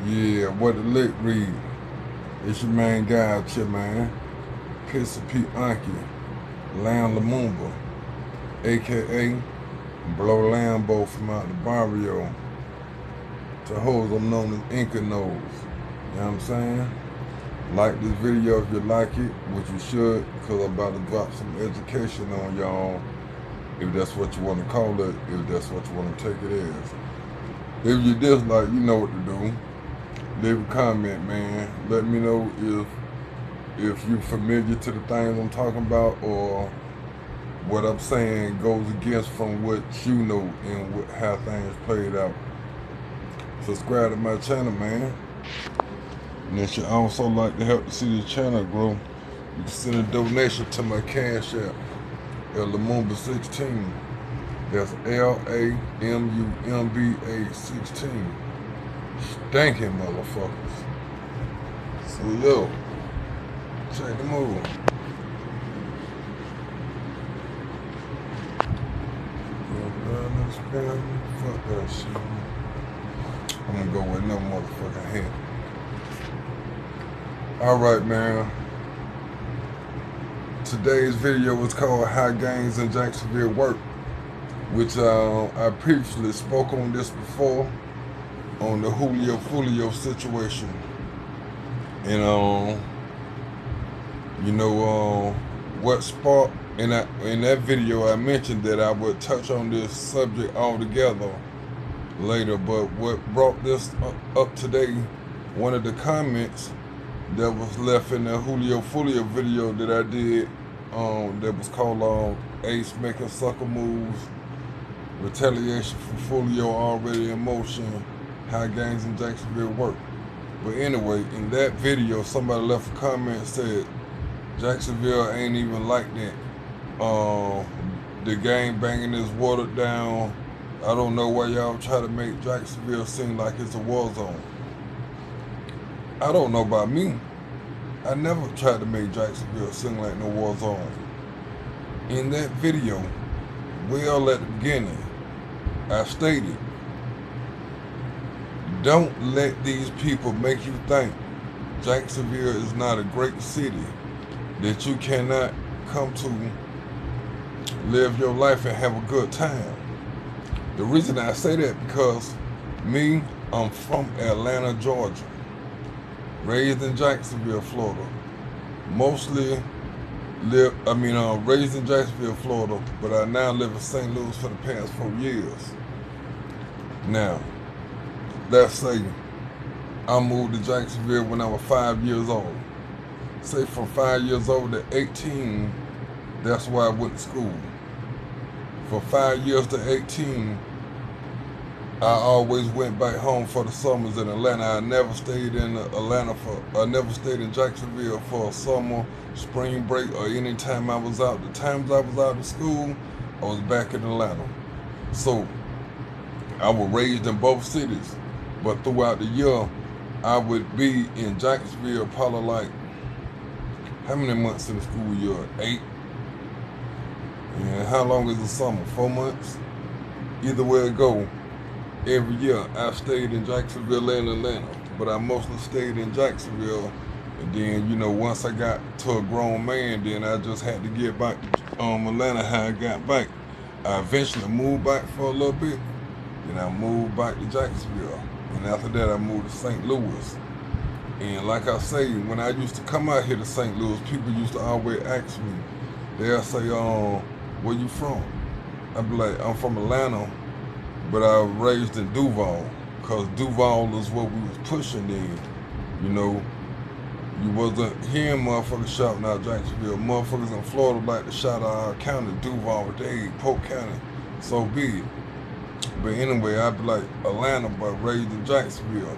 Yeah, what the lick read? It's your main guy out here, man. Pissy Pete Anki, Lamb Lumumba, aka Blow Lambo from out the barrio. To hoes I'm known as Inca Nose. You know what I'm saying? Like this video if you like it, which you should, because I'm about to drop some education on y'all, if that's what you want to call it, if that's what you want to take it as. If you dislike, you know what to do. Leave a comment, man. Let me know if you're familiar to the things I'm talking about, or what I'm saying goes against from what you know and how things played out. Subscribe to my channel, man. And if you also like to help to see the channel grow, you can send a donation to my cash app at Lumumba 16. That's LAMUMBA 16. Stinking motherfuckers. So yo, check the move. Fuck that shit. I'm gonna go with no motherfucking hint. Alright, man. Today's video was called How Gangs in Jacksonville Work, which I previously spoke on this before on the Julio situation. And what sparked in that video I mentioned that I would touch on this subject altogether later, but what brought this up today, one of the comments that was left in the Julio video that I did, that was called Ace Making Sucker Moves, Retaliation for Julio Already in Motion, How Gangs in Jacksonville Work. But anyway, in that video, somebody left a comment and said, Jacksonville ain't even like that. The gang banging is watered down. I don't know why y'all try to make Jacksonville seem like it's a war zone. I don't know about me. I never tried to make Jacksonville seem like no war zone. In that video, well at the beginning, I stated, don't let these people make you think Jacksonville is not a great city that you cannot come to live your life and have a good time. The reason I say that because me, I'm from Atlanta, Georgia. Raised in Jacksonville, Florida. Raised in Jacksonville, Florida, but I now live in St. Louis for the past 4 years. Now, let's say I moved to Jacksonville when I was 5 years old. Say from 5 years old to 18, that's where I went to school. For 5 years to 18, I always went back home for the summers in Atlanta. I never stayed in Jacksonville for a summer, spring break, or any time I was out. The times I was out of school, I was back in Atlanta. So I was raised in both cities, but throughout the year, I would be in Jacksonville probably like, how many months in the school year? 8. And how long is the summer? 4 months? Either way it go, every year I stayed in Jacksonville and Atlanta, but I mostly stayed in Jacksonville. And then, once I got to a grown man, then I just had to get back to Atlanta how I got back. I eventually moved back for a little bit, then I moved back to Jacksonville. And after that, I moved to St. Louis. And like I say, when I used to come out here to St. Louis, people used to always ask me, they'll say, where you from? I'd be like, I'm from Atlanta, but I was raised in Duval, because Duval is what we was pushing then. You wasn't hearing motherfuckers shouting out Jacksonville. Motherfuckers in Florida like to shout out our county, Duval, Dade, Polk County, so be it. But anyway, I'd be like, Atlanta, but raised in Jacksonville.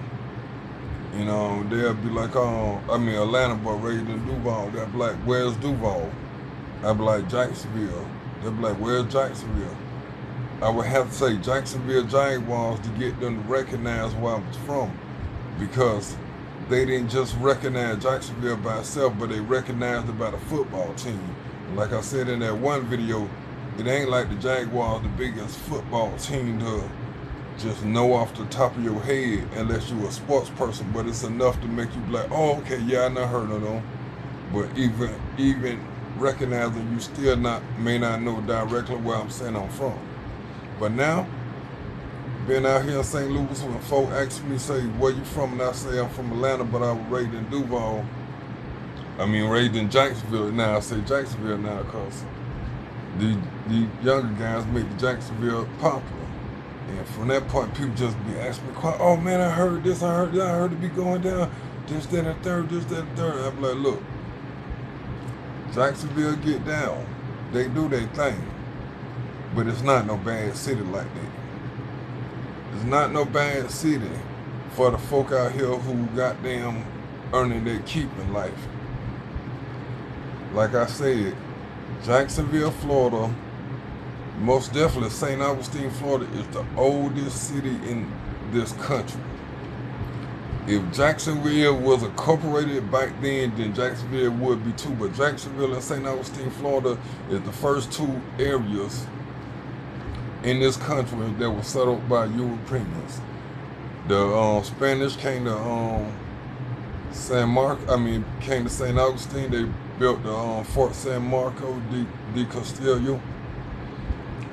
They'll be like, Atlanta, but raised in Duval. They'll be like, where's Duval? I'd be like, Jacksonville. They'll be like, where's Jacksonville? I would have to say Jacksonville Jaguars to get them to recognize where I was from, because they didn't just recognize Jacksonville by itself, but they recognized it by the football team. And like I said in that one video, it ain't like the Jaguars the biggest football team just know off the top of your head unless you're a sports person, but it's enough to make you be like, oh, okay, yeah, I never heard of them. But even recognizing you still may not know directly where I'm saying I'm from. But now, being out here in St. Louis, when folk ask me, say, where you from? And I say I'm from Atlanta, but I was raised in Duval. Raised in Jacksonville. Now I say Jacksonville now because the younger guys make the Jacksonville popular. And from that point, people just be asking me, oh man, I heard this, I heard that, I heard it be going down, this, that, and third, this, that, and third. I'm like, look, Jacksonville get down. They do their thing. But it's not no bad city like that. It's not no bad city for the folk out here who goddamn earning their keep in life. Like I said, Jacksonville, Florida, most definitely St. Augustine, Florida is the oldest city in this country. If Jacksonville was incorporated back then Jacksonville would be too. But Jacksonville and St. Augustine, Florida is the first two areas in this country that were settled by Europeans. The Spanish came to came to St. Augustine. They built the Fort San Marco de Castillo.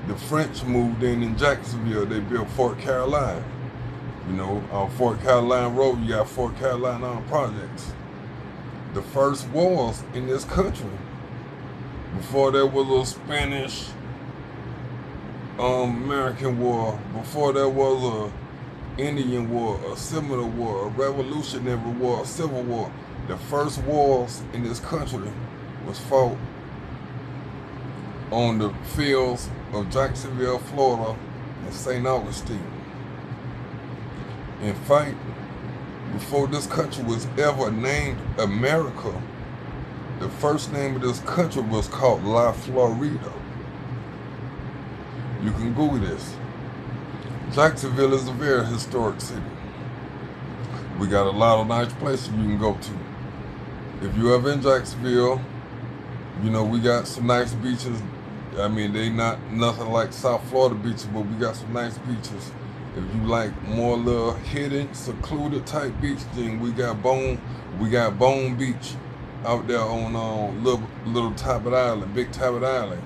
The French moved in Jacksonville. They built Fort Caroline. You know, on Fort Caroline Road, you got Fort Caroline projects. The first wars in this country, before there was a Spanish American war, before there was a Indian war, a Seminole war, a Revolutionary war, a Civil War, the first wars in this country was fought on the fields of Jacksonville, Florida, and St. Augustine. In fact, before this country was ever named America, the first name of this country was called La Florida. You can Google this. Jacksonville is a very historic city. We got a lot of nice places you can go to. If you ever in Jacksonville, you know, we got some nice beaches. They not nothing like South Florida beaches, but we got some nice beaches. If you like more little hidden, secluded type beach, then we got Bone Beach out there on little Tabit Island, Big Tabit Island.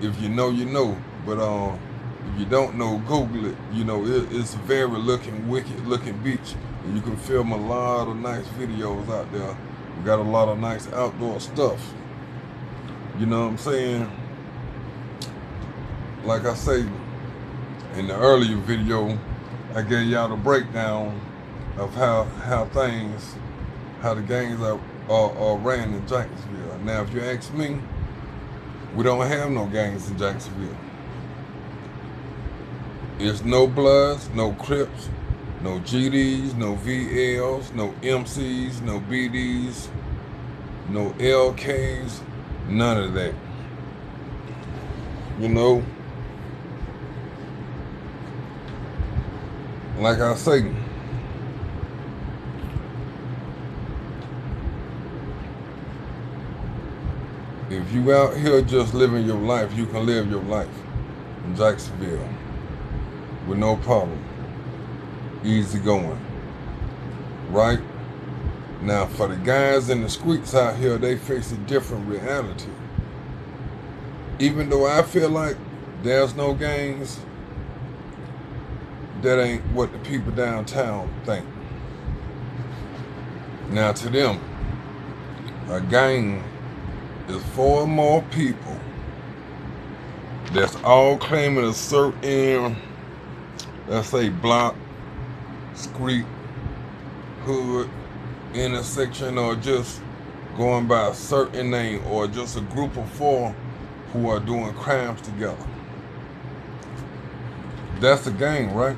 If you know, you know. But if you don't know, Google it. You know, it's a very wicked looking beach. And you can film a lot of nice videos out there. We got a lot of nice outdoor stuff. You know what I'm saying? Like I say, in the earlier video, I gave y'all the breakdown of how the gangs are ran in Jacksonville. Now, if you ask me, we don't have no gangs in Jacksonville. It's no Bloods, no Crips, no GDs, no VLs, no MCs, no BDs, no LKs, none of that. You know, like I say, if you out here just living your life, you can live your life in Jacksonville with no problem. Easy going. Right? Now, for the guys in the streets out here, they face a different reality. Even though I feel like there's no gangs, that ain't what the people downtown think. Now, to them, a gang is 4 or more people that's all claiming a certain, let's say, block, street, hood, intersection, or just going by a certain name, or just a group of 4 who are doing crimes together. That's a gang, right?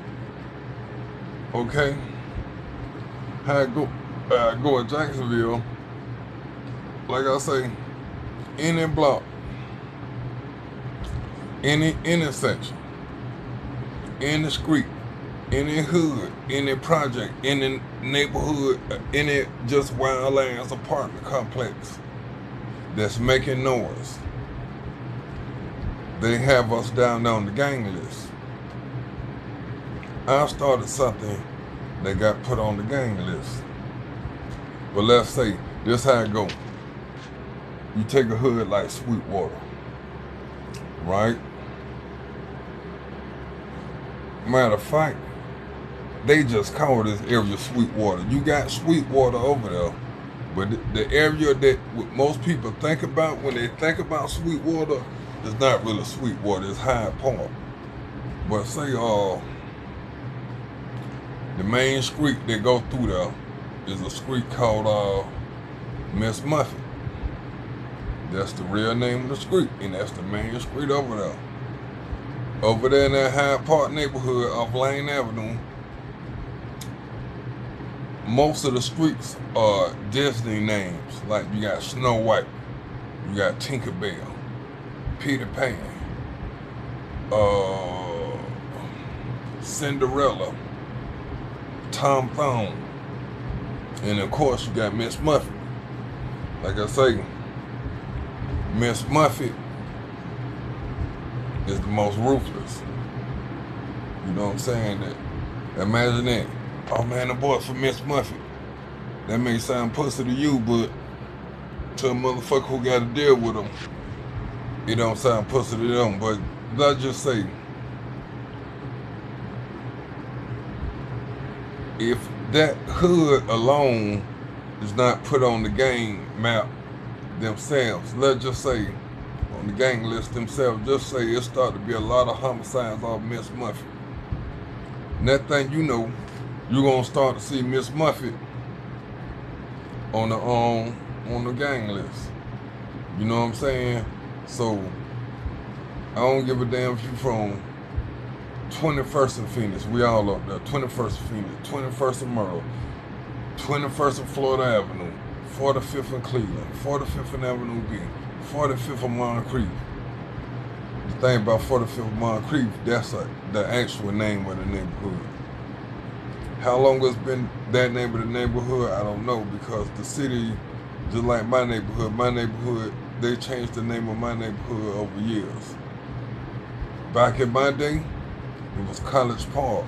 Okay. How I go in Jacksonville, like I say, any block, any intersection, any street, any hood, any project, any neighborhood, any just wild ass apartment complex that's making noise, they have us down on the gang list. I started something that got put on the gang list. But let's say, this how it go. You take a hood like Sweetwater, right? Matter of fact, they just call this area Sweetwater. You got Sweetwater over there, but the area that most people think about when they think about Sweetwater is not really Sweetwater. It's Hyde Park. But say the main street that go through there is a street called Miss Muffet. That's the real name of the street, and that's the main street over there. Over there in that Hyde Park neighborhood off Lane Avenue, most of the streets are Disney names. Like you got Snow White, you got Tinkerbell, Peter Pan, Cinderella, Tom Thumb, and of course you got Miss Muffet. Like I say, Miss Muffet is the most ruthless. You know what I'm saying? That, imagine that. Oh man, the boy for Miss Muffet. That may sound pussy to you, but to a motherfucker who got to deal with them, it don't sound pussy to them. But let's just say, if that hood alone is not put on the gang map themselves, let's just say on the gang list themselves, just say it started to be a lot of homicides off Miss Muffet. And that thing, you know, you're gonna start to see Miss Muffet on the gang list. You know what I'm saying? So I don't give a damn if you from 21st and Phoenix. We all up there. 21st and Phoenix, 21st and Myrtle, 21st and Florida Avenue, 45th and Cleveland, 45th and Avenue B, 45th and Moncrief. The thing about 45th and Moncrief, that's the actual name of the neighborhood. How long it's been that name of the neighborhood, I don't know, because the city, just like my neighborhood, they changed the name of my neighborhood over years. Back in my day, it was College Park.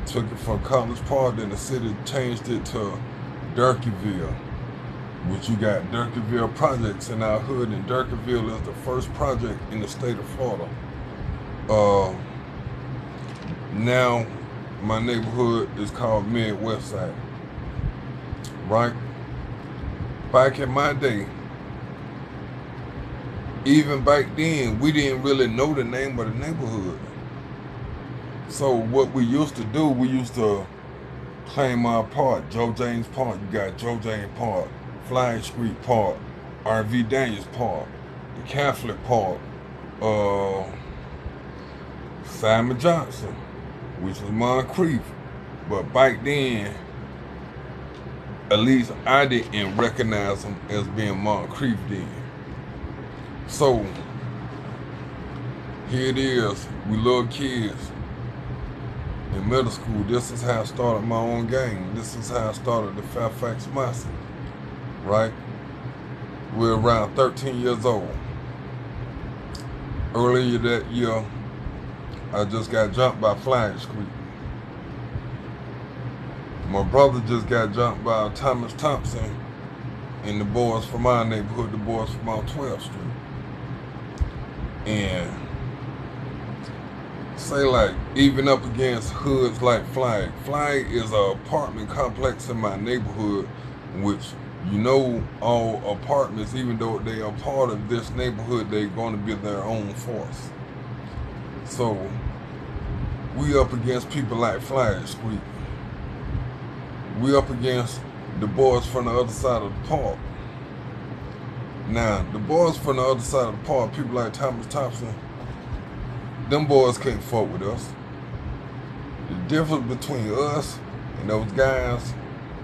Took it from College Park, then the city changed it to Durkeeville, which you got Durkeeville projects in our hood, and Durkeeville is the first project in the state of Florida. Now, my neighborhood is called Midwest Side, right? Back in my day, even back then, we didn't really know the name of the neighborhood. So what we used to do, we used to claim our part. Joe James Park, you got Joe James Park, Flying Street Park, R.V. Daniels Park, the Catholic Park, Simon Johnson, which was Moncrief. But back then, at least I didn't recognize them as being Moncrief then. So, here it is, we little kids in middle school. This is how I started my own gang. This is how I started the Fairfax Mossy, right? We're around 13 years old. Earlier that year, I just got jumped by Flag Street. My brother just got jumped by Thomas Thompson and the boys from my neighborhood, the boys from on 12th Street. And say like, even up against hoods like Flag. Flag is an apartment complex in my neighborhood, which, you know, all apartments, even though they are part of this neighborhood, they're going to be their own force. So we up against people like Flag Street. We up against the boys from the other side of the park. Now, the boys from the other side of the park, people like Thomas Thompson, them boys can't fuck with us. The difference between us and those guys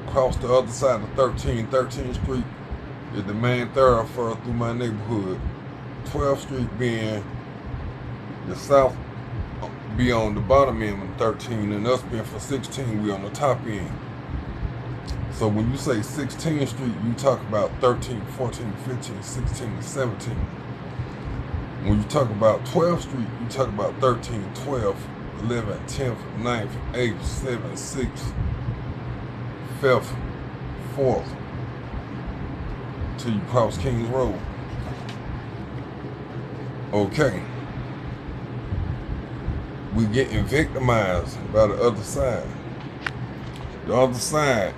across the other side of 13th Street is the main thoroughfare through my neighborhood. 12th Street being the south, be on the bottom end of 13, and us being for 16, we on the top end. So when you say 16th Street, you talk about 13, 14, 15, 16, and 17. When you talk about 12th Street, you talk about 13, 12, 11th, 10th, 9th, 8th, 7th, 6th, 5th, 4th, till you cross Kings Road. Okay. We getting victimized by the other side. The other side,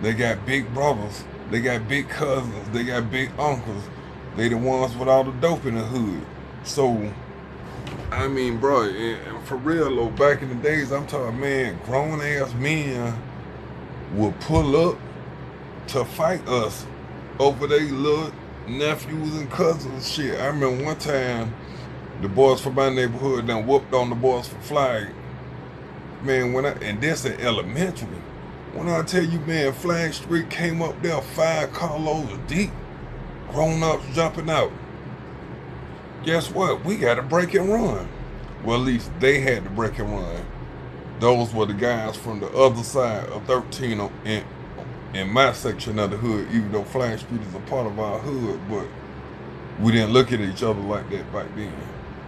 they got big brothers, they got big cousins, they got big uncles. They the ones with all the dope in the hood. So, I mean, bro, and for real, though, back in the days, I'm talking, man, grown ass men would pull up to fight us over their little nephews and cousins. Shit, I remember one time the boys from my neighborhood done whooped on the boys for Flag. Man, and this in elementary. When I tell you, man, Flag Street came up there 5 carloads deep, grown ups jumping out. Guess what? We got to break and run. Well, at least they had to break and run. Those were the guys from the other side of 13 in my section of the hood, even though Flag Street is a part of our hood, but we didn't look at each other like that back then.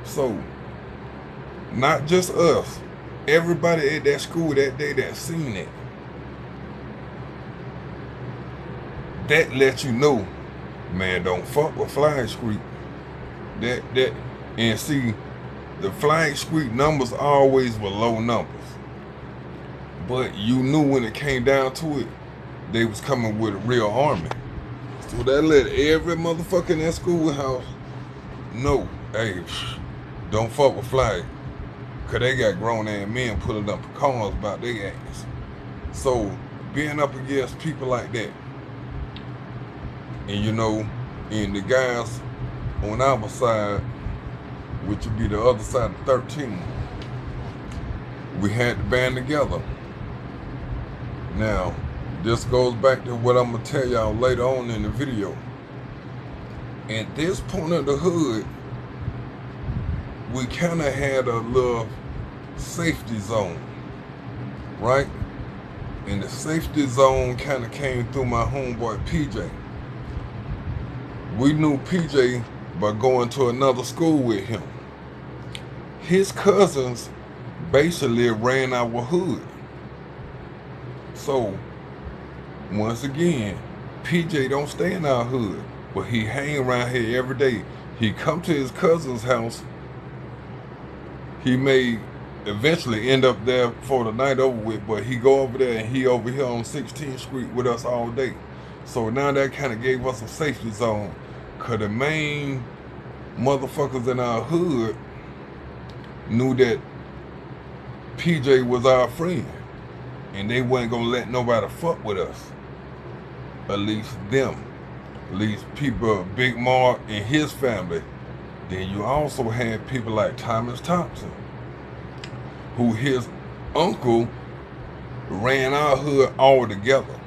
So, not just us, everybody at that school that day that seen it, that let you know, man, don't fuck with Flag Street. And see, the Flag Street numbers always were low numbers. But you knew when it came down to it, they was coming with a real army. So that let every motherfucker in that schoolhouse know, hey, don't fuck with Flag. Cause they got grown ass men putting up pecans about their ass. So being up against people like that, and you know, and the guys on our side, which would be the other side of 13, we had to band together. Now, this goes back to what I'm gonna tell y'all later on in the video. At this point of the hood, we kind of had a little safety zone, right? And the safety zone kind of came through my homeboy PJ. We knew PJ by going to another school with him. His cousins basically ran our hood. So, once again, PJ don't stay in our hood, but he hang around here every day. He come to his cousin's house. He may eventually end up there for the night over with, but he go over there and he over here on 16th Street with us all day. So now that kind of gave us a safety zone, cause the main motherfuckers in our hood knew that PJ was our friend, and they wasn't gonna let nobody fuck with us. At least them. At least people, Big Mark and his family. Then you also had people like Thomas Thompson, who his uncle ran our hood all together.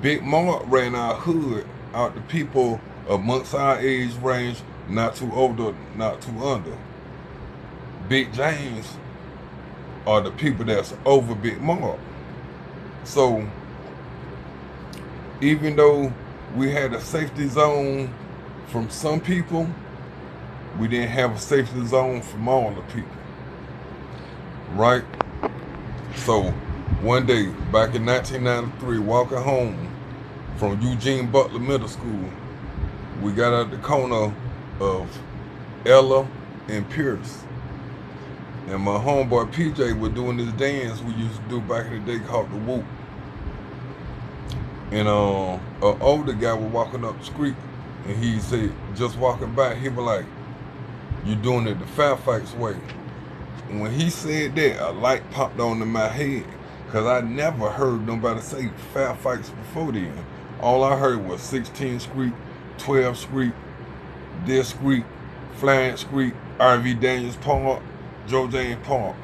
Big Mark ran our hood out to people amongst our age range, not too older, not too under. Big James are the people that's over Big Mark. So, even though we had a safety zone from some people, we didn't have a safety zone from all the people, right? So, one day, back in 1993, walking home from Eugene Butler Middle School, we got at the corner of Ella and Pierce. And my homeboy PJ was doing this dance we used to do back in the day called the Whoop. And an older guy was walking up the street, and he said, just walking by, he was like, "You doing it the Fairfax way." And when he said that, a light popped on in my head, because I never heard nobody say Fairfax before then. All I heard was 16th Street, 12th Street, this street, Flint Street, R.V. Daniels Park, Joe James Park.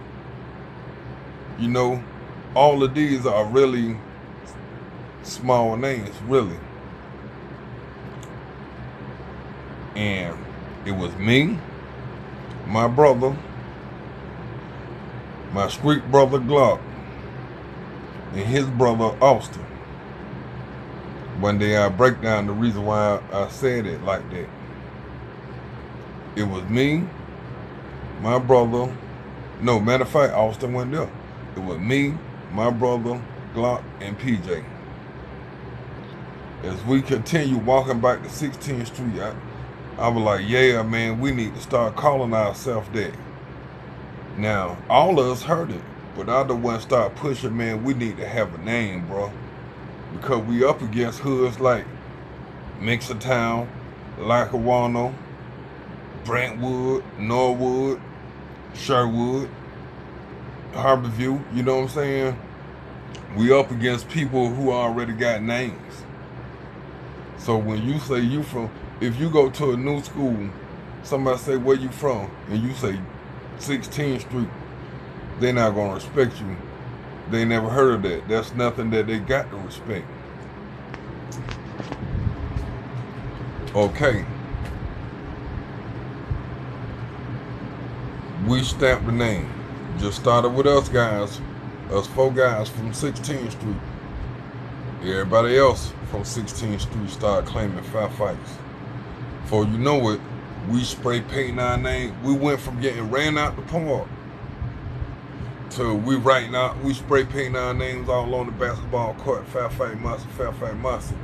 You know, all of these are really small names, really. And it was me, my brother, my street brother Glock, and his brother Austin. One day I break down the reason why I said it like that. It was me, my brother, No, matter of fact, Austin went there. It was me, my brother, Glock, and PJ. As we continue walking back to 16th Street, I was like, yeah, man, we need to start calling ourselves that. Now, all of us heard it, but I the one start pushing, man, we need to have a name, bro. Because we up against hoods like Mixertown, Lackawanna, Brentwood, Norwood, Sherwood, Harborview, you know what I'm saying? We up against people who already got names. So when you say you from, if you go to a new school, somebody say where you from, and you say 16th Street, they're not gonna respect you. They never heard of that. That's nothing that they got to respect. Okay. We stamped the name. Just started with us guys, us 4 guys from 16th Street. Everybody else from 16th Street started claiming fat fights. Before you know it, we spray painting our name. We went from getting ran out the park to we spray painting our names all on the basketball court, fat fight massa, fat fight massa.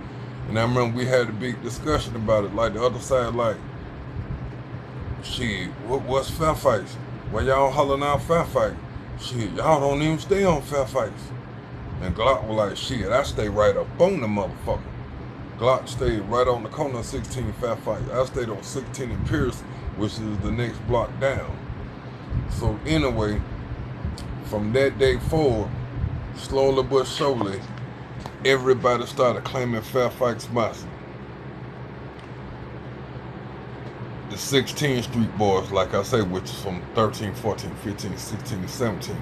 And I remember we had a big discussion about it. Like the other side, like, shit, what's fat fights? When y'all hollering out fat fight, shit, y'all don't even stay on fat fights. And Glock was like, shit, I stay right up on the motherfucker. Glock stayed right on the corner of 16 fat fight. I stayed on 16 and Pierce, which is the next block down. So anyway, from that day forward, slowly but surely, everybody started claiming fat fights massive. The 16th Street boys, like I say, which is from 13, 14, 15, 16, and 17.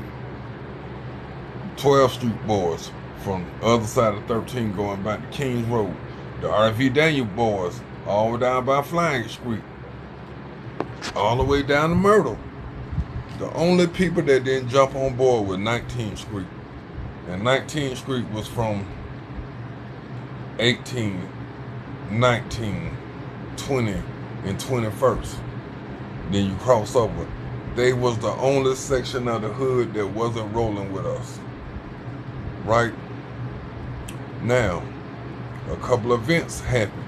12th Street boys, from the other side of 13 going back to Kings Road. The R.V. Daniel boys, all the way down by Flying Street. All the way down to Myrtle. The only people that didn't jump on board was 19th Street. And 19th Street was from 18, 19, 20, and 21st. Then you cross over. They was the only section of the hood that wasn't rolling with us. Right? Now, a couple of events happened.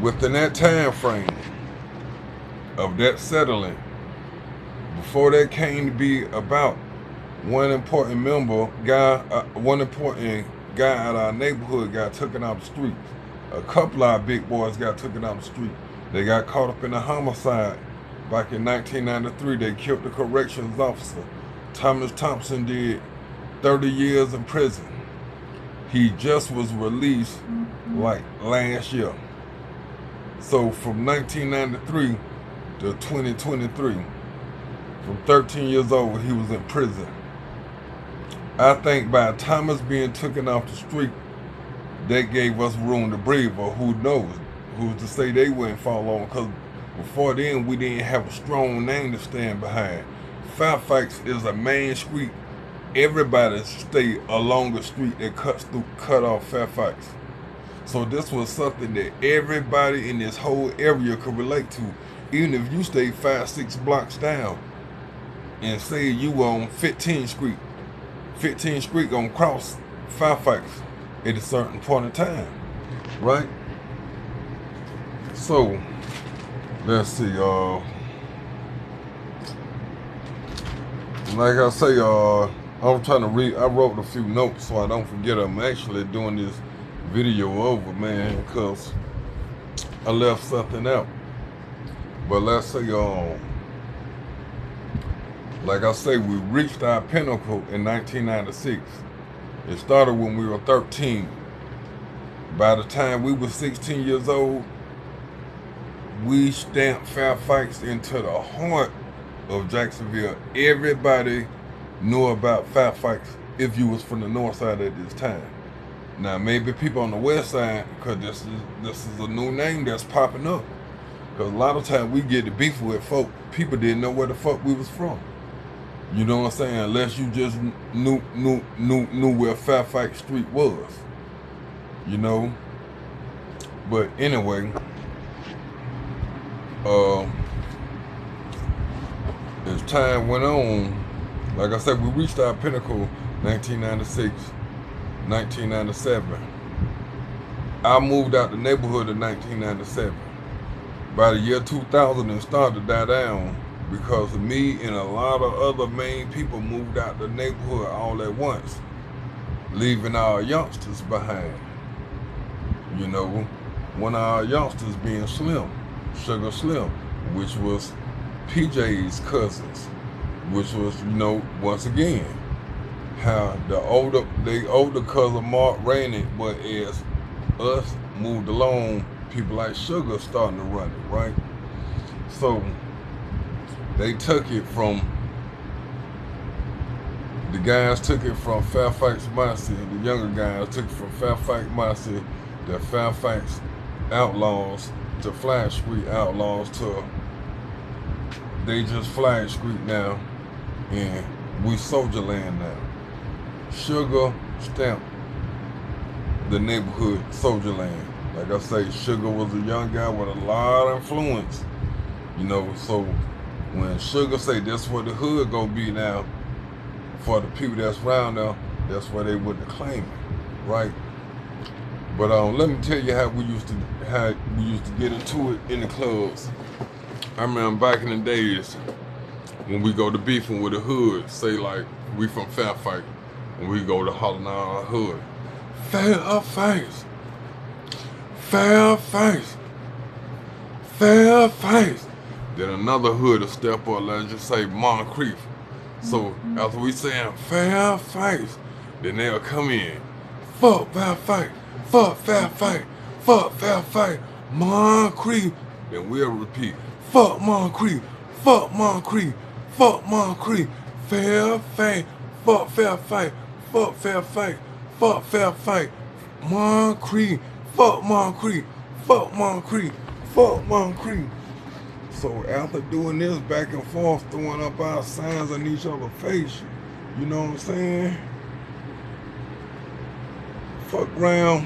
Within that time frame of that settling, before that came to be about, one important guy out of our neighborhood got taken out the street. A couple of our big boys got taken out the street. They got caught up in a homicide back in 1993. They killed the corrections officer. Thomas Thompson did 30 years in prison. He just was released like last year. So from 1993 to 2023, from 13 years old, he was in prison. I think by Thomas being taken off the street, that gave us room to breathe, or who knows, who's to say they wouldn't fall on, because before then we didn't have a strong name to stand behind. Fat Fights is a main street. Everybody stay along the street that cut off Fat Fights. So this was something that everybody in this whole area could relate to. Even if you stay 5-6 blocks down and say you were on 15th Street, 15th Street gonna cross Fat Fights at a certain point in time, right? So, let's see, like I say, I'm trying to read, I wrote a few notes so I don't forget I'm actually doing this video over, man, because I left something out. But let's say, like I say, we reached our pinnacle in 1996. It started when we were 13. By the time we were 16 years old, we stamped Fat Fights into the heart of Jacksonville. Everybody knew about Fat Fights if you was from the north side at this time. Now maybe people on the west side, because this is a new name that's popping up. Because a lot of times we get the beef with folk, people didn't know where the fuck we was from. You know what I'm saying? Unless you just knew where Fat Fight Street was. You know? But anyway, as time went on, like I said, we reached our pinnacle 1996, 1997. I moved out the neighborhood in 1997. By the year 2000, it started to die down because me and a lot of other main people moved out the neighborhood all at once, leaving our youngsters behind. You know, one of our youngsters being Slim, Sugar Slim, which was PJ's cousins, which was, once again, how the older cousin Mark ran it, but as us moved along, people like Sugar starting to run it, right? So they took it from, the guys took it from Fairfax Marcy, the younger guys took it from Fairfax Marcy, the Fairfax Outlaws, to Flag Street Outlaws, to they just Flag Street now, and we Soldier Land now. Sugar stamped the neighborhood Soldier Land. Like I say, Sugar was a young guy with a lot of influence, so when Sugar say that's what the hood gonna be now, for the people that's around there, that's where they wouldn't claim it, right? But let me tell you how we used to get into it in the clubs. I remember back in the days when we go to beefing with the hood, say like we from Fairfax, and we go to hollering out our hood, Fairfax, Fairfax, Fairfax. Then another hood will step up, let's just say Moncrief. So after we saying Fairfax, then they'll come in, fuck Fairfax, fuck Fairfax, fuck Fairfax, Moncrief. Then we'll repeat, fuck Moncrief, fuck Moncrief, fuck Moncrief, Fairfax, fuck Fairfax, fuck Fairfax, fuck Fairfax, Moncrief, fuck Moncrief, fuck Moncrief, fuck Moncrief. So after doing this back and forth, throwing up our signs on each other's face, you know what I'm saying? Fuck around,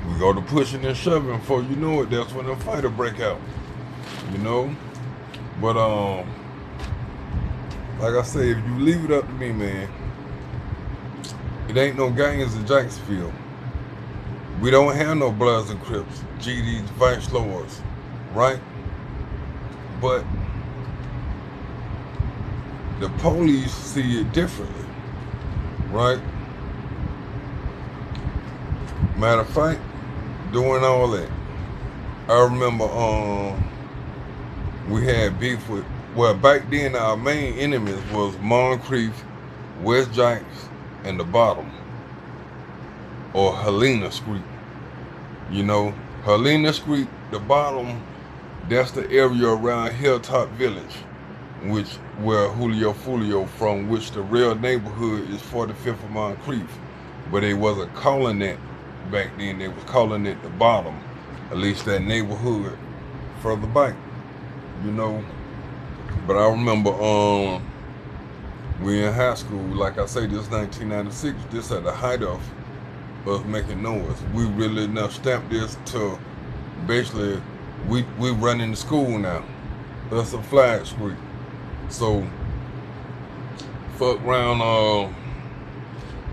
we go to pushing and shoving. Before you know it, that's when the fight will break out, But like I say, if you leave it up to me, man, it ain't no gangs in Jacksonville. We don't have no Bloods and Crips, GDs, Vice Lords, right? But the police see it differently, right? Matter of fact, doing all that, I remember we had beef with, well, back then our main enemies was Moncrief, West Jacks, and the Bottom, or Helena Street. Helena Street, the Bottom, that's the area around Hilltop Village, where Julio Fulio from, which the real neighborhood is 45th of Moncrief. But they wasn't calling that back then, they was calling it the Bottom, at least that neighborhood further back, But I remember we in high school, like I say, this 1996, this at the height of us making noise. We really enough stamped this to basically we running the school now. That's a Flag Street. So fuck around, I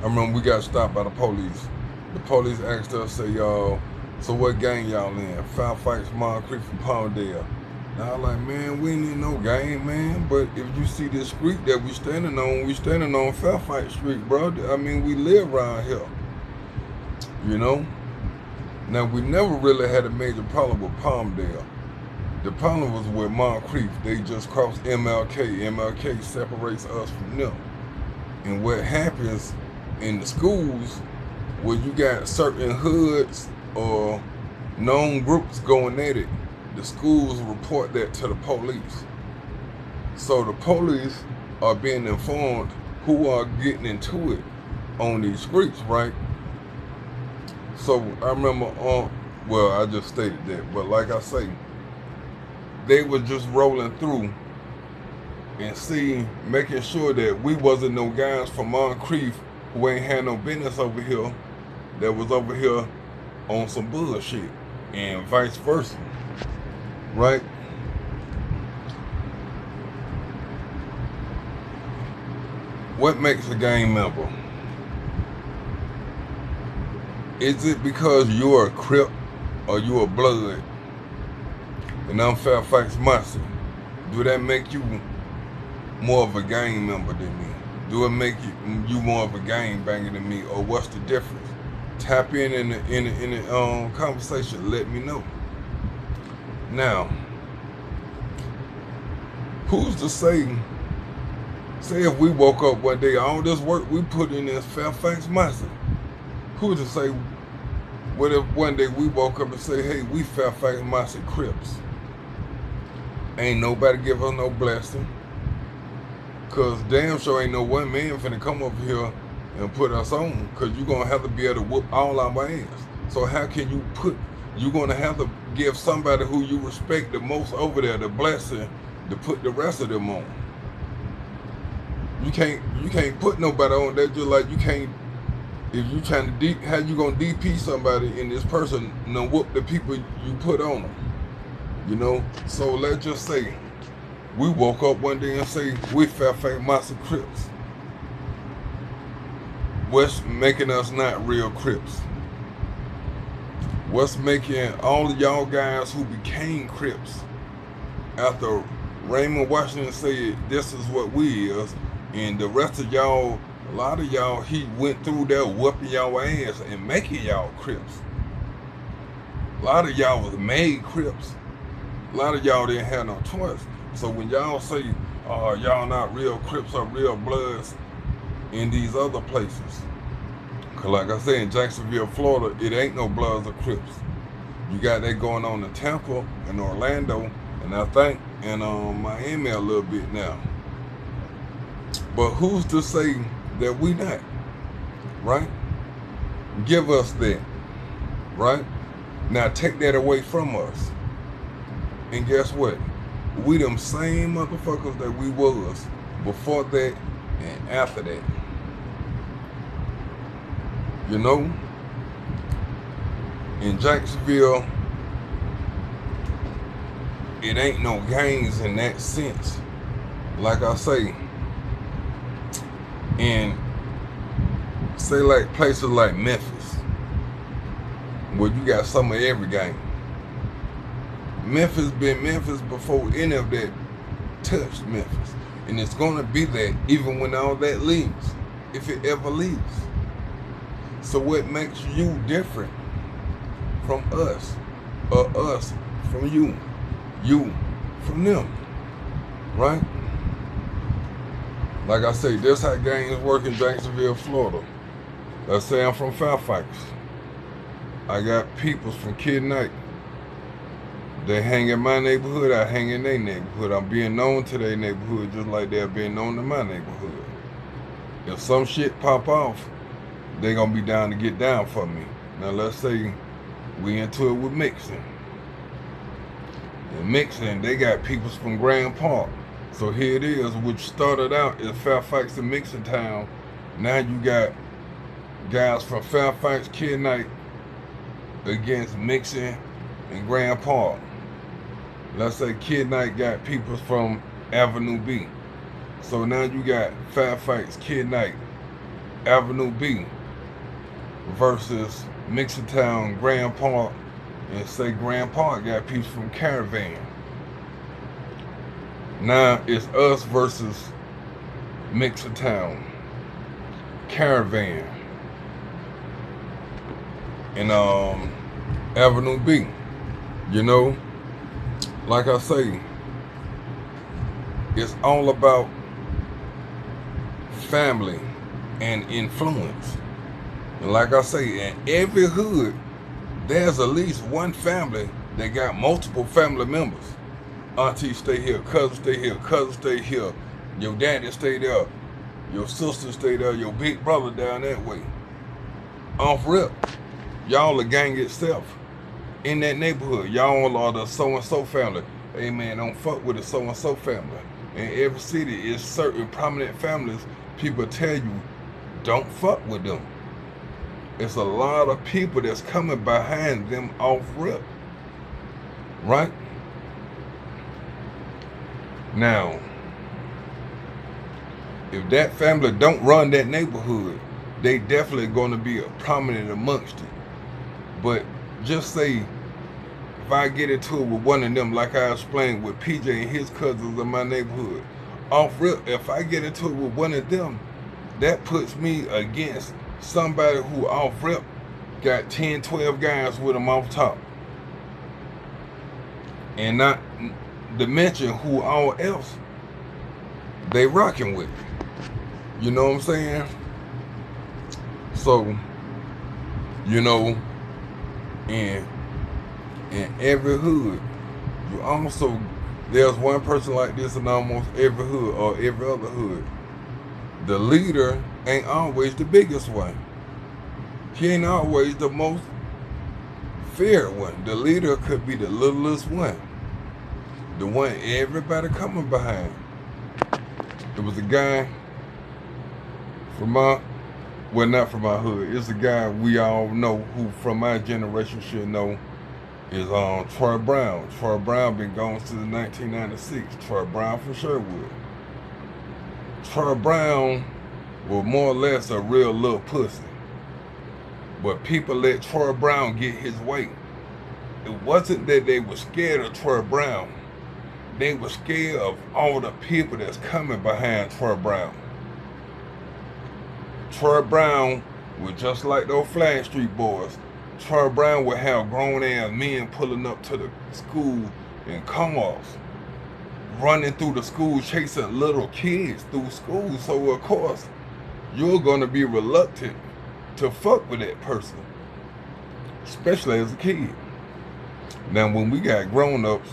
remember we got stopped by the police. The police asked us, say, y'all, so what gang y'all in? Fairfax, Moncrief, and Palmdale. Now I was like, man, we ain't in no gang, man. But if you see this street that we standing on Fairfax Street, bro. I mean, we live around here. Now we never really had a major problem with Palmdale. The problem was with Moncrief. They just crossed MLK. MLK separates us from them. And what happens in the schools, where you got certain hoods or known groups going at it, the schools report that to the police. So the police are being informed who are getting into it on these streets, right? So I remember I just stated that, but like I say, they were just rolling through and making sure that we wasn't no guys from Moncrief who ain't had no business over here, that was over here on some bullshit, and vice versa, right? What makes a gang member? Is it because you're a Crip or you're a Blood and I'm Fairfax Marcy? Do that make you more of a gang member than me? Do it make you more of a gang banger than me, or what's the difference? Tap in the conversation. Let me know. Now, who's to say? Say if we woke up one day, all this work we put in this Fairfax Marcy. Who's to say? What if one day we woke up and say, "Hey, we Fairfax Marcy Crips"? Ain't nobody give us no blessing. Cause damn sure ain't no one man finna come over here and put us on. Cause you gonna have to be able to whoop all our ass. So how can you gonna have to give somebody who you respect the most over there the blessing to put the rest of them on. You can't put nobody on that, just like you can't, if you trying to how you gonna DP somebody and this person whoop the people you put on them. You know? So let's just say we woke up one day and say we Fairfax Marcy Crips. What's making us not real Crips? What's making all of y'all guys who became Crips after Raymond Washington said this is what we is, and the rest of y'all, a lot of y'all, he went through there whooping y'all ass and making y'all Crips. A lot of y'all was made Crips. A lot of y'all didn't have no choice. So when y'all say, y'all not real Crips or real Bloods in these other places, cause like I said, in Jacksonville, Florida, it ain't no Bloods or Crips. You got that going on in Tampa and Orlando, and I think in Miami a little bit now. But who's to say that we not, right? Give us that, right? Now take that away from us. And guess what? We them same motherfuckers that we was before that and after that. You know? In Jacksonville, it ain't no gangs in that sense. Like I say, in say like places like Memphis, where you got some of every gang. Memphis been Memphis before any of that touched Memphis. And it's gonna be that even when all that leaves, if it ever leaves. So what makes you different from us, or us from you from them, right? Like I say, this how gangs work in Jacksonville, Florida. Let's say I'm from Fairfax. I got peoples from Kid Night. They hang in my neighborhood, I hang in their neighborhood. I'm being known to their neighborhood just like they're being known to my neighborhood. If some shit pop off, they gonna be down to get down for me. Now let's say we into it with mixing. And mixing, they got peoples from Grand Park. So here it is, which started out as Fairfax and Mixing Town. Now you got guys from Fairfax, Kid Night against Mixing and Grand Park. Let's say Kid Night got people from Avenue B. So now you got Fairfax, Kid Night, Avenue B versus Mixing Town, Grand Park, and say Grand Park got people from Caravan. Now it's us versus Mixing Town, Caravan, and Avenue B. You know, like I say, it's all about family and influence. And like I say, in every hood, there's at least one family that got multiple family members. Auntie stay here, cousin stay here, cousin stay here, your daddy stay there, your sister stay there, your big brother down that way. Off rip, y'all a gang itself. In that neighborhood, y'all are the so-and-so family. Hey man, don't fuck with the so-and-so family. In every city, is certain prominent families, people tell you, don't fuck with them. It's a lot of people that's coming behind them off rip. Right? Now, If that family don't run that neighborhood, they definitely gonna be prominent amongst it. But just say if I get into it with one of them, like I explained with PJ and his cousins in my neighborhood, off rip, if I get into it with one of them, that puts me against somebody who off rip got 10, 12 guys with them off top. And not to mention who all else they rocking with. You know what I'm saying? So, you know, in every hood, you also, there's one person like this in almost every hood or every other hood. The leader ain't always the biggest one. He ain't always the most feared one. The leader could be the littlest one. The one everybody coming behind. There was a guy from my, well, not from my hood. It's a guy we all know who from my generation should know is Troy Brown. Troy Brown been gone since 1996. Troy Brown from Sherwood. Troy Brown was more or less a real little pussy. But people let Troy Brown get his way. It wasn't that they were scared of Troy Brown. They were scared of all the people that's coming behind Troy Brown. Troy Brown was just like those Flash Street boys. Troy Brown would have grown-ass men pulling up to the school in cars, running through the school, chasing little kids through school. So, of course, you're going to be reluctant to fuck with that person, especially as a kid. Now, when we got grown-ups,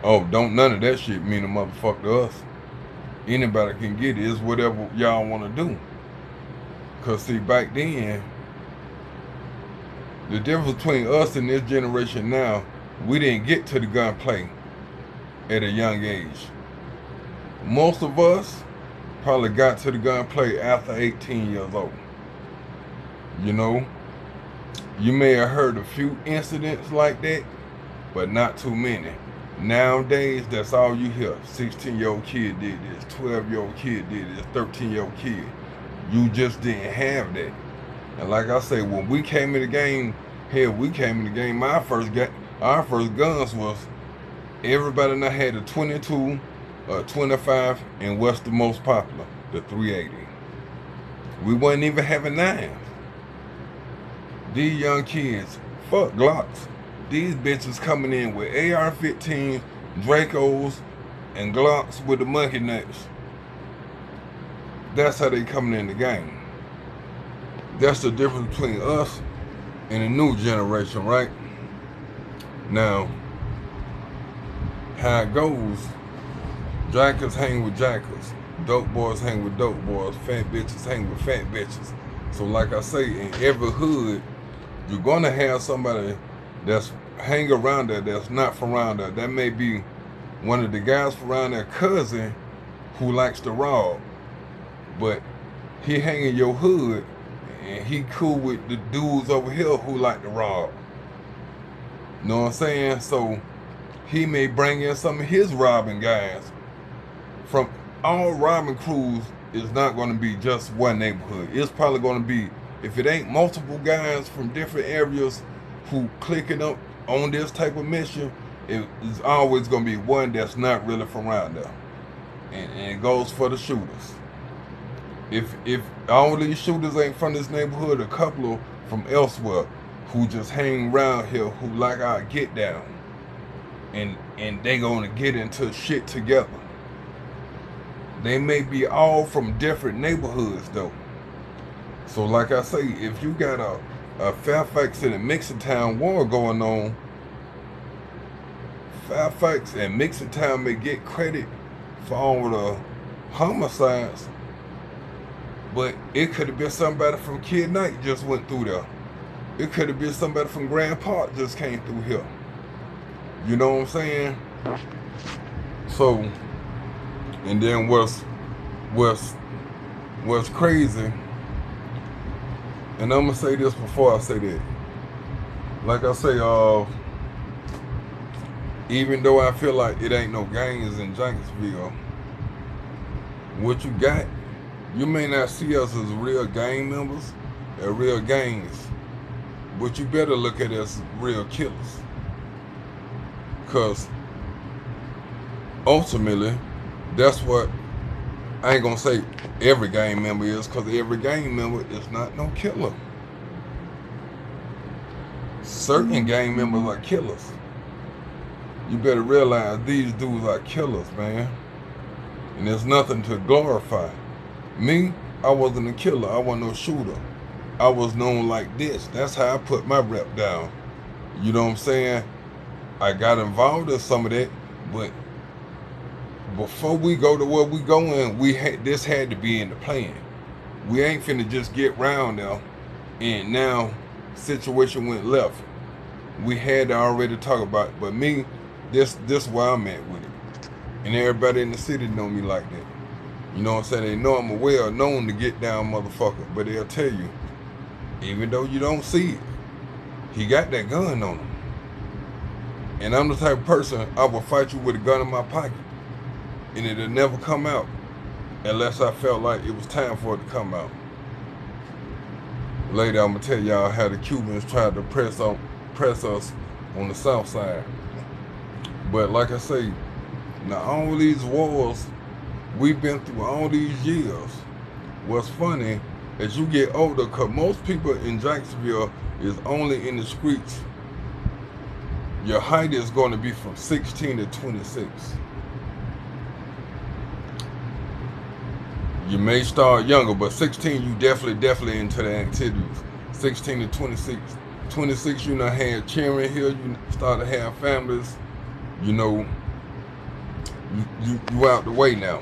oh, don't none of that shit mean a motherfucker to us. Anybody can get it. It's whatever y'all want to do. Because, see, back then, the difference between us and this generation now, we didn't get to the gunplay at a young age. Most of us probably got to the gunplay after 18 years old. You know, you may have heard a few incidents like that, but not too many. Nowadays, that's all you hear. 16-year-old kid did this, 12-year-old kid did this, 13-year-old kid. You just didn't have that. And like I say, when we came in the game, hell, we came in the game, our first guns was, everybody now had a 22, 25, and what's the most popular? The 380. We wasn't even having 9s. These young kids, fuck Glocks. These bitches coming in with AR-15s, Dracos, and Glocks with the monkey nuts. That's how they coming in the game. That's the difference between us and the new generation, right? Now, how it goes, jackers hang with jackers, dope boys hang with dope boys, fat bitches hang with fat bitches. So like I say, in every hood, you're gonna have somebody that's hang around there that's not from around there. That may be one of the guys from around their cousin who likes to rob, but he hang in your hood and he cool with the dudes over here who like to rob. Know what I'm saying? So he may bring in some of his robbing guys. From all robbing crews, it's not going to be just one neighborhood. It's probably going to be, if it ain't multiple guys from different areas who clicking up on this type of mission, it's always going to be one that's not really from around there. And it goes for the shooters. If all these shooters ain't from this neighborhood, a couple from elsewhere who just hang around here who like our get down. And they gonna get into shit together. They may be all from different neighborhoods though. So like I say, if you got a Fairfax and a Mixontown war going on, Fairfax and Mixontown may get credit for all the homicides, but it could have been somebody from Kid Knight just went through there. It could have been somebody from Grand Park just came through here. You know what I'm saying? So, and then what's crazy, and I'm gonna say this before I say that. Like I say, even though I feel like it ain't no gangs in Jacksonville, What you got, you may not see us as real gang members or real gangs, but you better look at us as real killers. Because ultimately, that's what, I ain't gonna say every gang member is, because every gang member is not no killer. Certain gang members are killers. You better realize these dudes are killers, man. And there's nothing to glorify. Me, I wasn't a killer. I wasn't no shooter. I was known like this. That's how I put my rep down. You know what I'm saying? I got involved in some of that, but before we go to where we going, this had to be in the plan. We ain't finna just get round now, and now situation went left. We had to already talk about it. But me, this where I'm at with it. And everybody in the city know me like that. You know what I'm saying? They know I'm well known to get down motherfucker. But they'll tell you, even though you don't see it, he got that gun on him. And I'm the type of person, I will fight you with a gun in my pocket. And it'll never come out unless I felt like it was time for it to come out. Later, I'm gonna tell y'all how the Cubans tried to press us on the south side. But like I say, now all these wars we've been through all these years, what's funny, as you get older, because most people in Jacksonville is only in the streets, your height is going to be from 16 to 26. You may start younger, but 16, you definitely into the activities. 16 to 26. 26, you know, had children here, you start to have families, you know, you out the way now.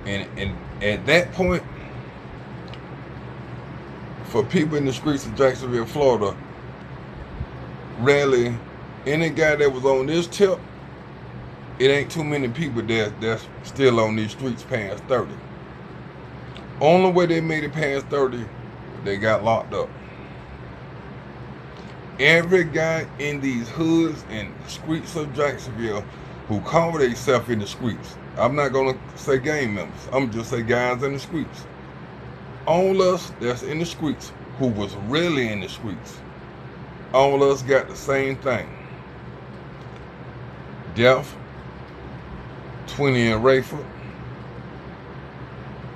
And at that point, for people in the streets of Jacksonville, Florida, rarely any guy that was on this tip, it ain't too many people that's still on these streets past 30. Only way they made it past 30, they got locked up. Every guy in these hoods and streets of Jacksonville who call themselves in the streets, I'm not gonna say gang members, I'm just say guys in the streets. All us that's in the streets who was really in the streets, all of us got the same thing. Death, 20 in Rayford,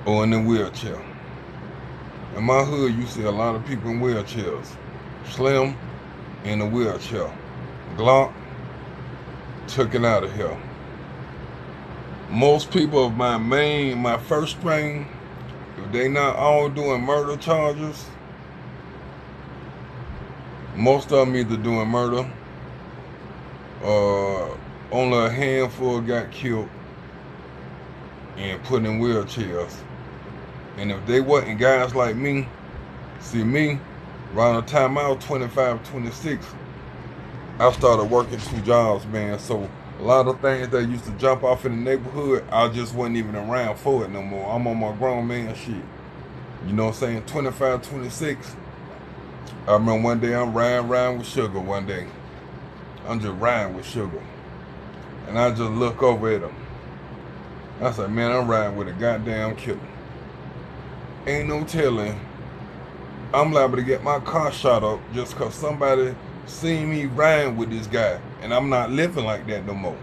or in the wheelchair. In my hood, you see a lot of people in wheelchairs. Slim in a wheelchair. Glock took it out of here. Most people of my first string, if they not all doing murder charges, most of them either doing murder, only a handful got killed and put in wheelchairs. And if they wasn't guys like me, see me, around the time I was 25, 26, I started working 2 jobs, man. So a lot of things that used to jump off in the neighborhood, I just wasn't even around for it no more. I'm on my grown man shit. You know what I'm saying? 25, 26. I remember one day I'm riding with Sugar one day. I'm just riding with Sugar. And I just look over at him. I said, man, I'm riding with a goddamn killer. Ain't no telling I'm liable to get my car shot up just because somebody seen me riding with this guy. And I'm not living like that no more.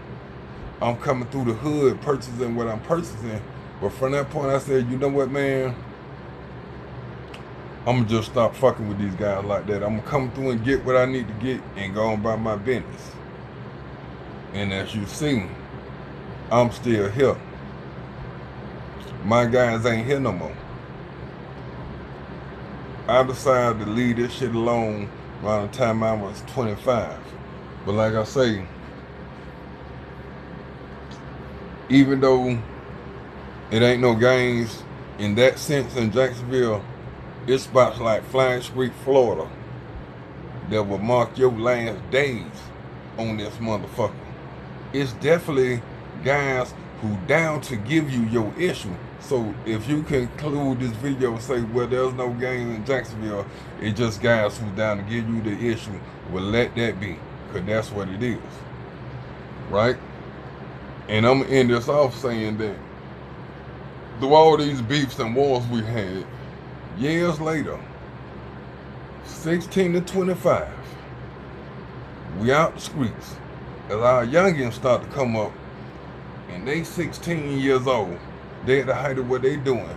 I'm coming through the hood purchasing what I'm purchasing. But from that point I said, you know what, man? I'm going to just stop fucking with these guys like that. I'm going to come through and get what I need to get and go on about my business. And as you see, I'm still here. My guys ain't here no more. I decided to leave this shit alone around the time I was 25. But like I say, even though it ain't no gangs in that sense in Jacksonville, it's spots like Flying Street, Florida, that will mark your last days on this motherfucker. It's definitely guys who down to give you your issue. So if you conclude this video and say, well, there's no gangs in Jacksonville, it's just guys who down to give you the issue, well, let that be, because that's what it is, right? And I'm going to end this off saying that through all these beefs and wars we had, years later, 16 to 25, we out the streets. As our youngins start to come up, and they 16 years old, they at the height of what they doing.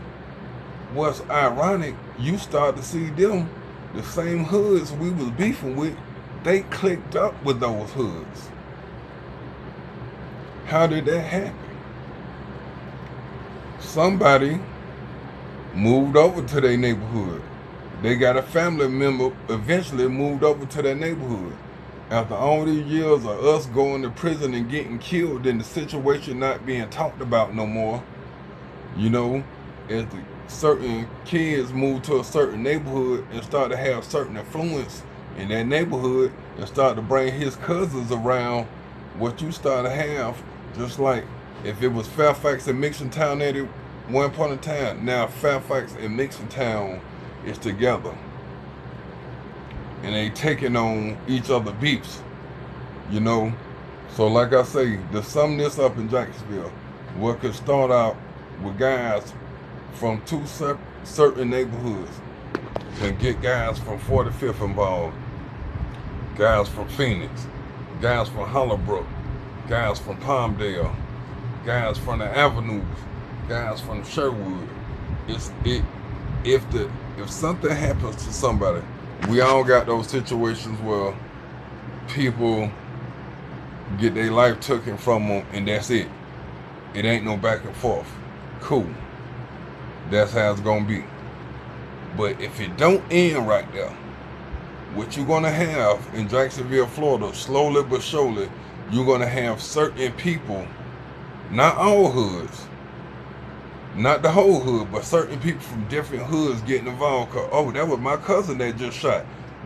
What's ironic, you start to see them, the same hoods we was beefing with, they clicked up with those hoods. How did that happen? Somebody moved over to their neighborhood. They got a family member eventually moved over to their neighborhood. After all these years of us going to prison and getting killed and the situation not being talked about no more, you know, as the certain kids move to a certain neighborhood and start to have certain influence in that neighborhood and start to bring his cousins around, what you start to have, just like if it was Fairfax and Mixontown at one point in time, now Fairfax and Mixontown is together. And they taking on each other beefs, you know. So like I say, to sum this up in Jacksonville, what could start out with guys from two certain neighborhoods and get guys from 45th involved, guys from Phoenix, guys from Hollowbrook, guys from Palmdale, guys from the Avenues, guys from Sherwood. If something happens to somebody, we all got those situations where people get their life taken from them and that's it. It ain't no back and forth. Cool. That's how it's gonna be. But if it don't end right there, what you're gonna have in Jacksonville, Florida, slowly but surely, you're gonna have certain people, not all hoods, not the whole hood, but certain people from different hoods getting involved. Cause, oh, that was my cousin that just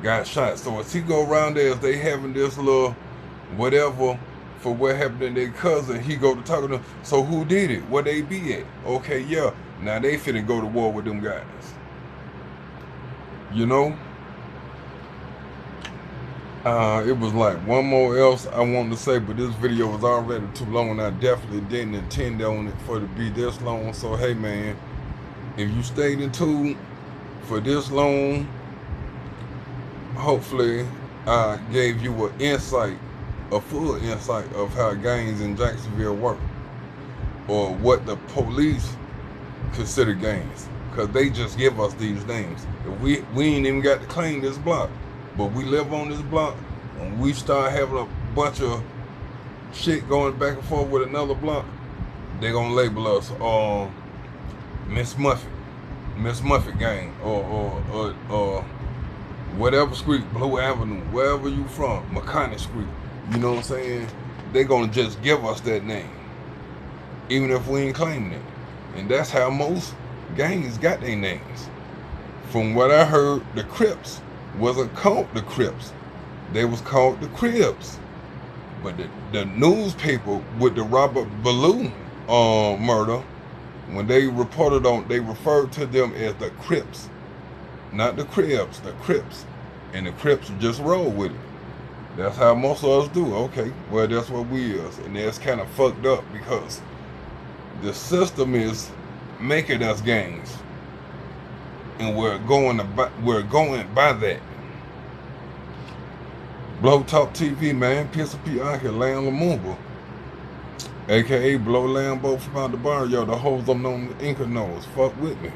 got shot. So as he go around there, as they having this little whatever for what happened to their cousin, he go to talk to them. So who did it? Where they be at? Okay, yeah. Now they finna go to war with them guys. You know? It was like one more else I wanted to say, but this video was already too long and I definitely didn't intend on it for it to be this long. So hey man, if you stayed in tune for this long, hopefully I gave you an insight, a full insight of how gangs in Jacksonville work, or what the police consider gangs, because they just give us these names. If we ain't even got to claim this block, but we live on this block, and we start having a bunch of shit going back and forth with another block, they gonna label us Miss Muffet gang, or whatever street, Blue Avenue, wherever you from, McConnell Street, you know what I'm saying? They gonna just give us that name, even if we ain't claiming it. And that's how most gangs got their names. From what I heard, the Crips wasn't called the Crips. They was called the Cribs. But the newspaper with the Robert Ballou murder, when they reported on, they referred to them as the Crips. Not the Cribs, the Crips. And the Crips just roll with it. That's how most of us do. Okay, well that's what we is. And that's kind of fucked up because the system is making us gangs. And we're going by that. Blow Talk TV, man. Pistol P. Anki, Lamb Lumumba, aka Blow Lambo from out the bar, yo. The hoes I'm known Inca knows. Fuck with me.